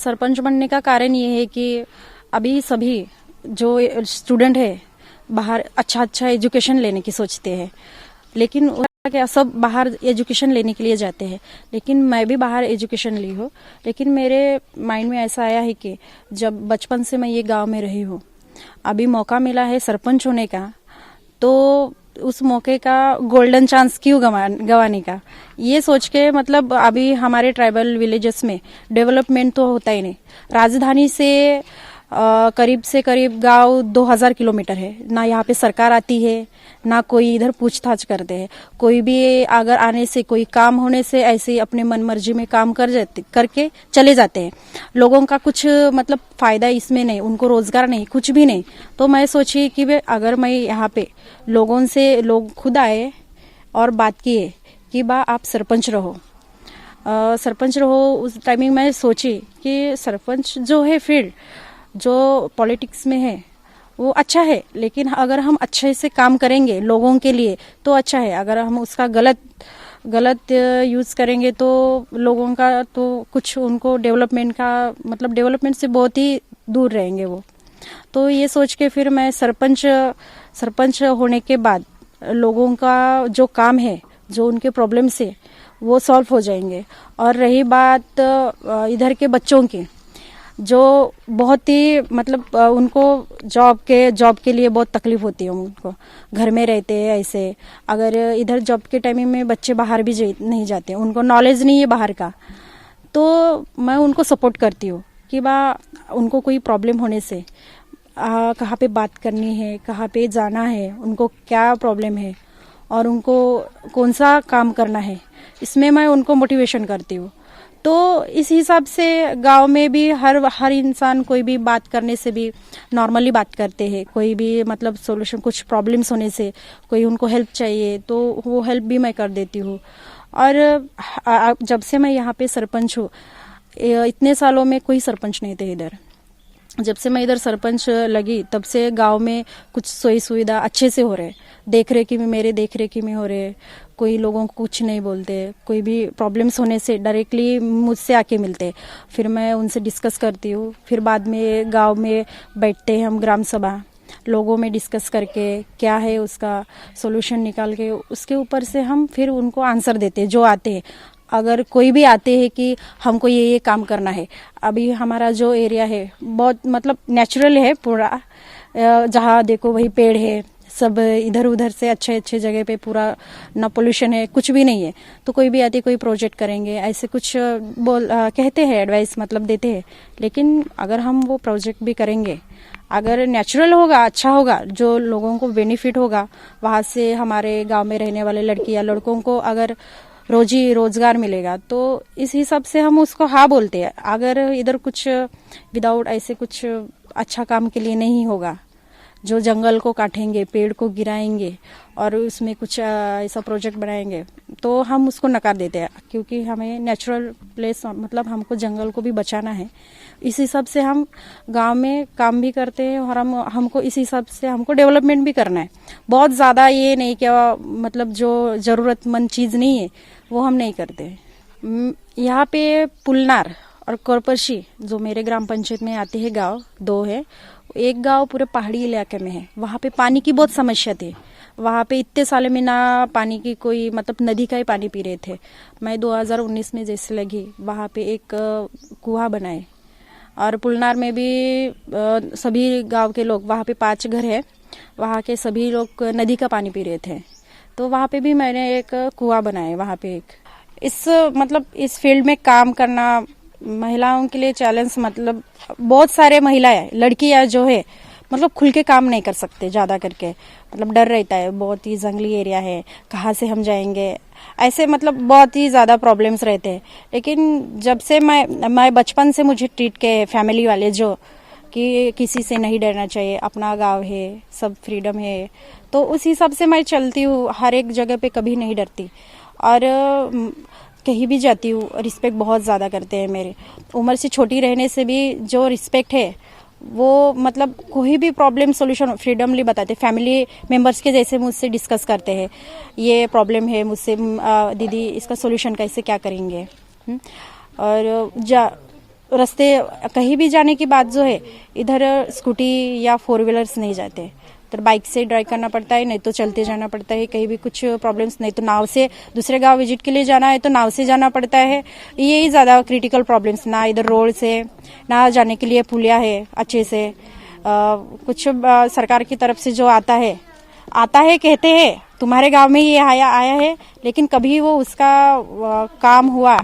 सरपंच बनने का कारण ये है कि अभी सभी जो स्टूडेंट है बाहर अच्छा एजुकेशन लेने की सोचते हैं, लेकिन क्या सब बाहर एजुकेशन लेने के लिए जाते हैं। लेकिन मैं भी बाहर एजुकेशन ली हूँ, लेकिन मेरे माइंड में ऐसा आया है कि जब बचपन से मैं ये गांव में रही हूँ, अभी मौका मिला है सरपंच होने का, तो उस मौके का गोल्डन चांस क्यों गंवाने का, ये सोच के मतलब अभी हमारे ट्राइबल विलेजेस में डेवलपमेंट तो होता ही नहीं। राजधानी से करीब से करीब गांव 2000 किलोमीटर है, ना यहाँ पे सरकार आती है, ना कोई इधर पूछताछ करते हैं। कोई भी अगर आने से कोई काम होने से ऐसे अपने मन मर्जी में काम करके चले जाते हैं। लोगों का कुछ मतलब फायदा इसमें नहीं, उनको रोजगार नहीं, कुछ भी नहीं। तो मैं सोची कि अगर मैं यहाँ पे लोग खुद आए और बात किए कि आप सरपंच रहो, उस टाइमिंग में सोची कि सरपंच जो है फील्ड जो पॉलिटिक्स में है वो अच्छा है, लेकिन अगर हम अच्छे से काम करेंगे लोगों के लिए तो अच्छा है। अगर हम उसका गलत यूज करेंगे तो लोगों का तो कुछ उनको डेवलपमेंट से बहुत ही दूर रहेंगे वो। तो ये सोच के फिर मैं सरपंच होने के बाद लोगों का जो काम है, जो उनके प्रॉब्लम्स है वो सॉल्व हो जाएंगे। और रही बात इधर के बच्चों की, जो बहुत ही मतलब उनको जॉब के लिए बहुत तकलीफ होती है, उनको घर में रहते हैं ऐसे। अगर इधर जॉब के टाइमिंग में बच्चे बाहर भी नहीं जाते, उनको नॉलेज नहीं है बाहर का, तो मैं उनको सपोर्ट करती हूँ कि उनको कोई प्रॉब्लम होने से कहाँ पे बात करनी है, कहाँ पे जाना है, उनको क्या प्रॉब्लम है और उनको कौन सा काम करना है, इसमें मैं उनको मोटिवेशन करती हूँ। तो इस हिसाब से गांव में भी हर इंसान कोई भी बात करने से भी नॉर्मली बात करते हैं। कोई भी मतलब सोल्यूशन, कुछ प्रॉब्लम्स होने से कोई उनको हेल्प चाहिए तो वो हेल्प भी मैं कर देती हूँ। और जब से मैं यहाँ पे सरपंच हूँ, इतने सालों में कोई सरपंच नहीं थे इधर। जब से मैं इधर सरपंच लगी तब से गांव में कुछ सोई सुविधा अच्छे से हो रहे, मेरे देखरेखी में हो रहे। कोई लोगों को कुछ नहीं बोलते, कोई भी प्रॉब्लम्स होने से डायरेक्टली मुझसे आके मिलते, फिर मैं उनसे डिस्कस करती हूँ। फिर बाद में गांव में बैठते हैं हम ग्राम सभा, लोगों में डिस्कस करके क्या है उसका सॉल्यूशन निकाल के उसके ऊपर से हम फिर उनको आंसर देते हैं जो आते हैं। अगर कोई भी आते हैं कि हमको ये काम करना है, अभी हमारा जो एरिया है बहुत मतलब नेचुरल है पूरा, जहाँ देखो वही पेड़ है, सब इधर उधर से अच्छे जगह पे पूरा ना पोल्यूशन है, कुछ भी नहीं है। तो कोई भी आते कोई प्रोजेक्ट करेंगे ऐसे कुछ कहते हैं, एडवाइस मतलब देते हैं। लेकिन अगर हम वो प्रोजेक्ट भी करेंगे, अगर नेचुरल होगा, अच्छा होगा, जो लोगों को बेनिफिट होगा, वहां से हमारे गांव में रहने वाले लड़कियां लड़कों को अगर रोजगार मिलेगा, तो इस हिसाब से हम उसको हाँ बोलते हैं। अगर इधर कुछ विदाउट ऐसे कुछ अच्छा काम के लिए नहीं होगा, जो जंगल को काटेंगे, पेड़ को गिराएंगे और उसमें कुछ ऐसा प्रोजेक्ट बनाएंगे, तो हम उसको नकार देते हैं। क्योंकि हमें नेचुरल प्लेस मतलब हमको जंगल को भी बचाना है। इस हिसाब से हम गांव में काम भी करते हैं और हमको इस हिसाब से हमको डेवलपमेंट भी करना है। बहुत ज्यादा ये नहीं कि मतलब जो जरूरतमंद चीज नहीं है वो हम नहीं करते। यहाँ पे पुलनार और कोरपर्शी जो मेरे ग्राम पंचायत में आते हैं गांव, 2 है। एक गांव पूरे पहाड़ी इलाके में है, वहां पे पानी की बहुत समस्या थी। वहां पे इतने सालों में ना पानी की कोई मतलब नदी का ही पानी पी रहे थे। मैं 2019 में जैसे लगी, वहां पे एक कुआं बनाए। और पुलनार में भी सभी गांव के लोग, वहां पे 5 घर है, वहां के सभी लोग नदी का पानी पी रहे थे। तो वहां पे भी मैंने एक कुआं बनाया। वहां पे इस फील्ड में काम करना महिलाओं के लिए चैलेंज, मतलब बहुत सारे महिलाएं लड़कियां जो है मतलब खुल के काम नहीं कर सकते ज्यादा करके, मतलब डर रहता है, बहुत ही जंगली एरिया है, कहाँ से हम जाएंगे, ऐसे मतलब बहुत ही ज्यादा प्रॉब्लम्स रहते हैं। लेकिन जब से मैं बचपन से मुझे ट्रीट के फैमिली वाले जो कि किसी से नहीं डरना चाहिए, अपना गांव है, सब फ्रीडम है, तो उस हिसाब से मैं चलती हूँ। हर एक जगह पे कभी नहीं डरती और कहीं भी जाती हूँ, रिस्पेक्ट बहुत ज्यादा करते हैं। मेरे उम्र से छोटी रहने से भी जो रिस्पेक्ट है वो मतलब कोई भी प्रॉब्लम सॉल्यूशन फ्रीडमली बताते। फैमिली मेंबर्स के जैसे मुझसे डिस्कस करते हैं, ये प्रॉब्लम है मुझसे, दीदी इसका सॉल्यूशन कैसे क्या करेंगे। और रास्ते कहीं भी जाने की बात जो है, इधर स्कूटी या फोर व्हीलर्स नहीं जाते, तो बाइक से ड्राइव करना पड़ता है, नहीं तो चलते जाना पड़ता है। कहीं भी कुछ प्रॉब्लम्स, नहीं तो नाव से दूसरे गांव विजिट के लिए जाना है तो नाव से जाना पड़ता है। यही ज्यादा क्रिटिकल प्रॉब्लम्स, ना इधर रोड से ना जाने के लिए पुलिया है अच्छे से। कुछ सरकार की तरफ से जो आता है कहते हैं तुम्हारे गांव में ये आया है, लेकिन कभी वो उसका काम हुआ,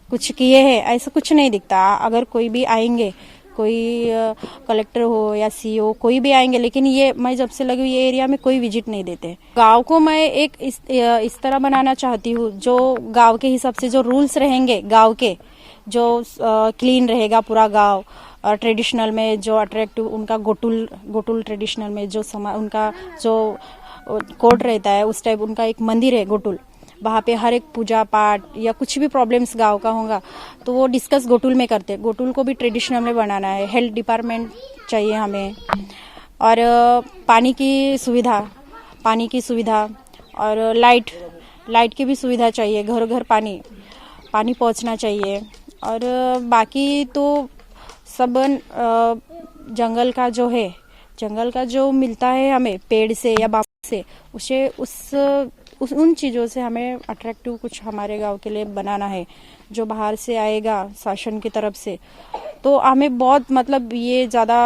कुछ किए हैं, ऐसा कुछ नहीं दिखता। अगर कोई भी आएंगे, कोई कलेक्टर हो या सीईओ कोई भी आएंगे, लेकिन ये मैं जब से लगी ये एरिया में कोई विजिट नहीं देते। गांव को मैं एक इस तरह बनाना चाहती हूँ, जो गांव के हिसाब से जो रूल्स रहेंगे गांव के, जो क्लीन रहेगा पूरा गांव। ट्रेडिशनल में जो अट्रैक्टिव उनका गोटुल ट्रेडिशनल में जो उनका जो कोड रहता है, उस टाइप उनका एक मंदिर है गोटुल, वहाँ पे हर एक पूजा पाठ या कुछ भी प्रॉब्लम्स गांव का होगा तो वो डिस्कस गोटुल में करते हैं। गोटुल को भी ट्रेडिशनल में बनाना है। हेल्थ डिपार्टमेंट चाहिए हमें, और पानी की सुविधा और लाइट की भी सुविधा चाहिए। घर घर पानी पहुंचना चाहिए। और बाकी तो सब जंगल का जो मिलता है हमें पेड़ से या बांस से, उन चीजों से हमें अट्रैक्टिव कुछ हमारे गांव के लिए बनाना है। जो बाहर से आएगा शासन की तरफ से, तो हमें बहुत मतलब ये ज्यादा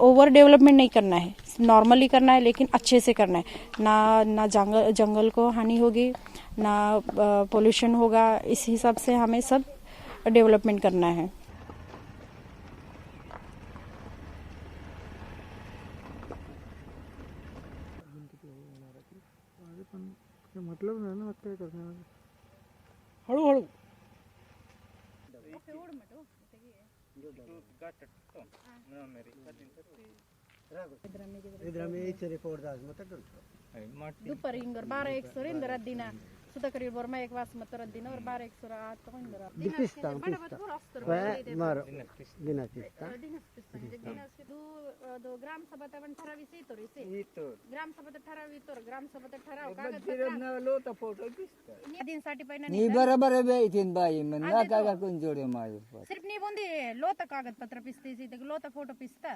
ओवर डेवलपमेंट नहीं करना है, नॉर्मली करना है, लेकिन अच्छे से करना है। ना जंगल को हानि होगी, ना पोल्यूशन होगा। इस हिसाब से हमें सब डेवलपमेंट करना है। मतलब नाही ना काय करणार हळूहळू दुपारी इंगर 12-1 सर इंदर दिना सुधा करी बरमा एक वास मतर दिन और 12-1 सर आत तो इंदर दिपिस्ता मार दिनातिस्ता दो ग्राम सभा तवन ठरावी से तो ग्राम सभा ठरावी तो ग्राम सभा ठराव कागद लो तो फोटो दिसता दिन साठी पहिना नी बरोबर आहे बे इथून बाई म्हणला काय कोण जोडे मारू सिर्फ नी बोंदी लो तो कागद पत्र पिसते सी ते लो तो फोटो पिसता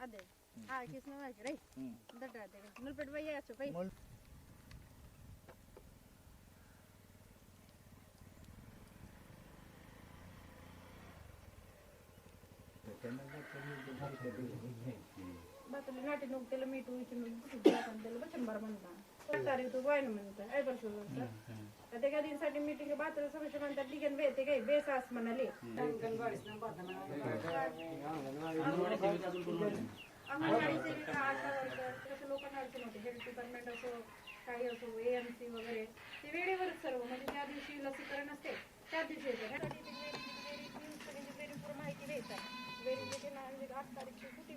अदे हां किसने वाच रे दटा दे नलपेट भैया आछो भाई बातली नाटी नुक तेल मीठ उच सुद्धा पण तेल बचन बार म्हणता तारी तो वाय न म्हणता ऐ पर सो ते का दिन साठी मीटिंग बात समस्या म्हणता लिगन बे ते काय बेसास म्हणाले अंगणवाडीस ना बातना अंगणवाडीचे कसं लोकांना अडचण होते, हेल्थ डिपार्टमेंट असो काही असो एएमसी वगैरे ते वेळेवर सर्व म्हणजे त्या दिवशी लसीकरण असते त्या दिवशी येते माहिती द्यायचं वेळेचे ना 8 तारीख कुठे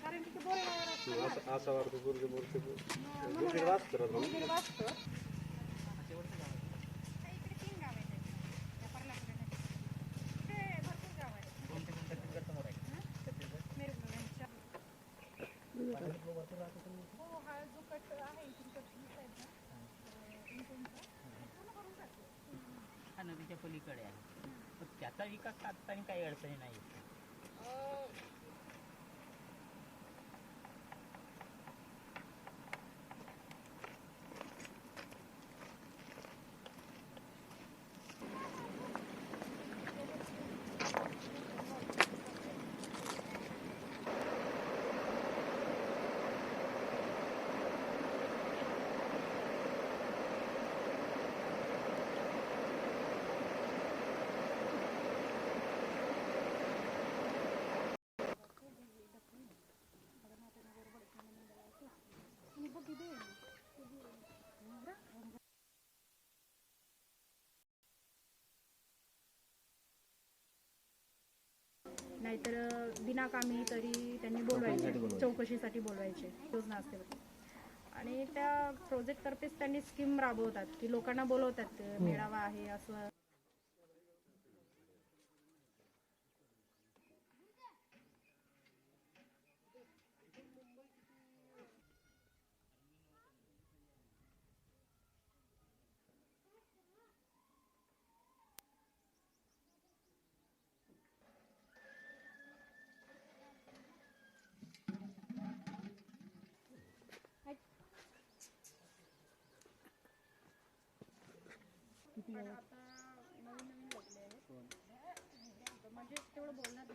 कारण की बोरे असं वाटतं गुरुजी बोलते वाचतो नदीच्या पलीकडे आहे, त्याचा विकास साधताना काही अडचणी नाही. नाहीतर बिनाकामी तरी त्यांनी बोलवायचे, चौकशीसाठी बोलवायचे, योजना असते. आणि त्या प्रोजेक्ट तर्फेच त्यांनी स्कीम राबवतात की लोकांना बोलवतात, मेळावा आहे असं. पण आता नवीन नवीन लागले आहेत म्हणजे तेवढं बोलण्यात